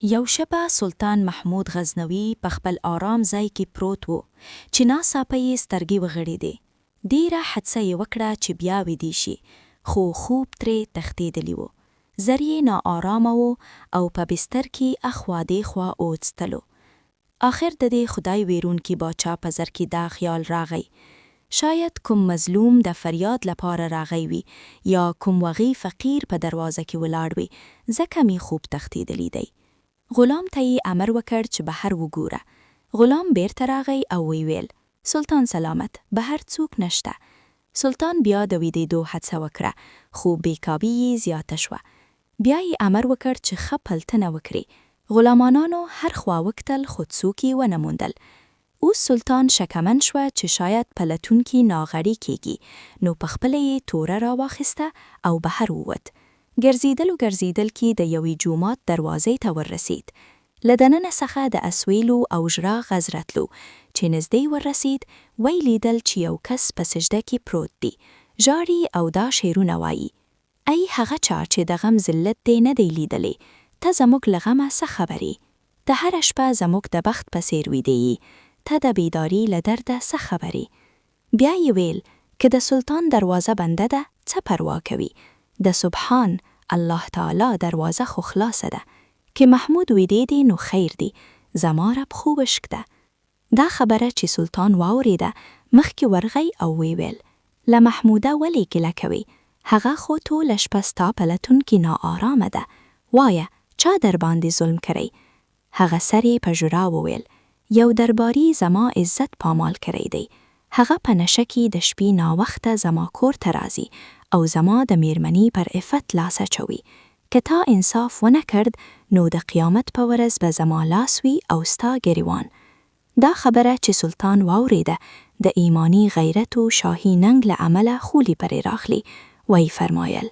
یو شپه سلطان محمود غزنوي په خپل آرام ځای کې پروت و چې ناڅاپه یې سترګې وغړېدې. ډېره حدسه یې وکړه چې بیا ویدې شي، خو خوب ترې تښتېدلی و. زر یې ناآرامه و او په بستر کې اخوا دېخوا اوڅتلو. آخر د دې خدای ویرونکي باچا په زر کې دا خیال راغی، شاید کوم مظلوم د فریاد لپاره راغی وي یا کوم وغي فقیر په دروازه کې ولاړ وي، ځکه مې خوب تښتېدلی دی. غلام ته یې امر وکړ چې بهر وګوره. غلام بیرته راغی او ویل: سلطان سلامت، بهر څوک نشته. سلطان بیا د ویدېدو هڅه وکړه، خو بېکابي یې زیاته شوه. بیا یې امر وکړ چې ښه پلټنه وکړي. غلامانو هر خوا وکتل، خو څوک یې ونه موندل. اوس سلطان شکمن شوه چې شاید پلټونکي ناغړي کېږي، نو پخپله یې توره راواخیسته او بهر ووت. ګرځېدل کې د یوې جومات دروازې ته وررسید. له دننه څخه د اسویلو او ژړا غږ راتلو. چې نږدې وررسید، ویې لیدل چې یو کس په سجده کې پروت دی، ژاړي او دا شعرونه وایي: ای هغه چا چې د غم ذلت دې نه دی لیدلی، ته زموږ له غمه څه خبرې؟ ته هره شپه زموږ د بخت په څېر ویده یې، ته د بیداري له درده څه خبرې؟ بیا یې ویل: که د سلطان دروازه بنده ده، څه پروا کوي؟ د سبحان الله تعالی دروازه خو خلاصه ده. که محمود ویدې دی نو خیر دی، زما رب خوبه شکده. دا خبره چې سلطان واورېده، مخکې ورغی او ویل: له محموده ولې ګیله کوي؟ هغه خو ټوله شپه ستا په لټون کې ناآرامه ده. وایه، چا در باندې ظلم کړی؟ هغه سر یې په ژړا وویل: یو درباري زما عزت پامال کړی دی. هغه په نشه کې د شپې ناوخته زما کور ته راځي او زما د میرمنې پر عفت لاس اچوي. که تا انصاف ونه کرد، نو د قیامت په ورځ به زما لاس وي او ستا ګریوان. دا خبره چې سلطان واورېده، د ایمانی غیرت و شاهي ننګ له امله خولې پرې راخلی. وی فرمایل: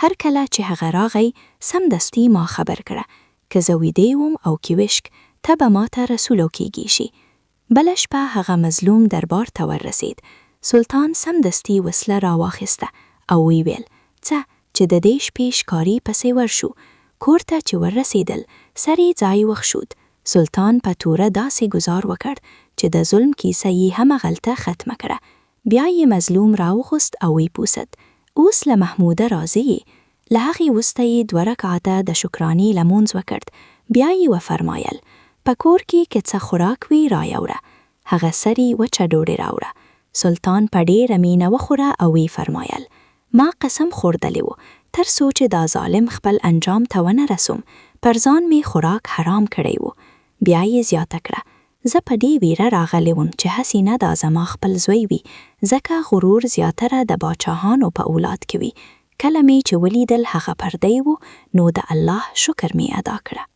هر کله چې هغه راغی، سمدستي ما خبر کړه. که زه ویدې وم او کې وشک، ته به ما ته رسولو کېږي شي. بله شپه هغه مظلوم دربار ته وررسید. سلطان سمدستي وسله راواخیسته او ویل: څه چې د دې شپې ښکاري پسې ورشو. کور ته چې وررسېدل، سر یې ځای وخشود. سلطان په توره داسې گزار وکړ چې د ظلم کیسه یې همغلته ختمه کړه. بیا یې مظلوم راوغوست او وی پوسد: اوس له محموده راضي یې؟ له هغې وروسته یې 2 رکعته د شکرانې لمونځ وکړ. بیا یې وفرمایل: په کور کې که څه خوراک وي رایوړه. هغه سر یې وچه ډوډۍ راوړه. سلطان په ډېره مینه وخوړه او وی فرمایل: ما قسم خوردلی و، تر څو چې دا ظالم خپل انجام ته ونه رسوم، پر ځان می خوراک حرام کړی و. بیا یې زیاته کړه: زه په دې ویره راغلی وم چې هسې نه دا زما خپل زوی وي، ځکه غرور زیاتره د باچاهانو په اولاد کې وي. کله می چې ولیدل هغه پردی و، نو د الله شکر می ادا کړه.